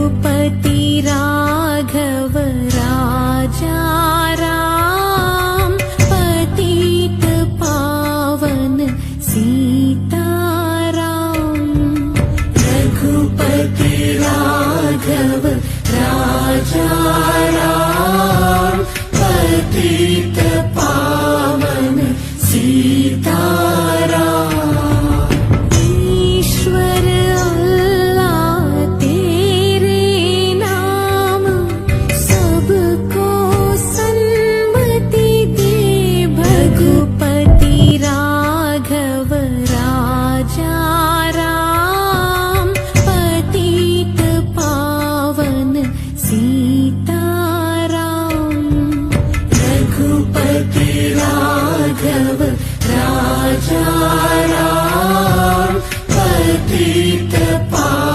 रघुपति राघव राजा राम, पतित पावन सीताराम। रघुपति राघव राजा राम, पतित पावन सीताराम। ईश्वर अल्लाह तेरे नाम, सबको सन्मति दे। रघुपति राघव राजा राम, पतित पावन सीताराम। रघुपति राघव राजा राम, पतित पावन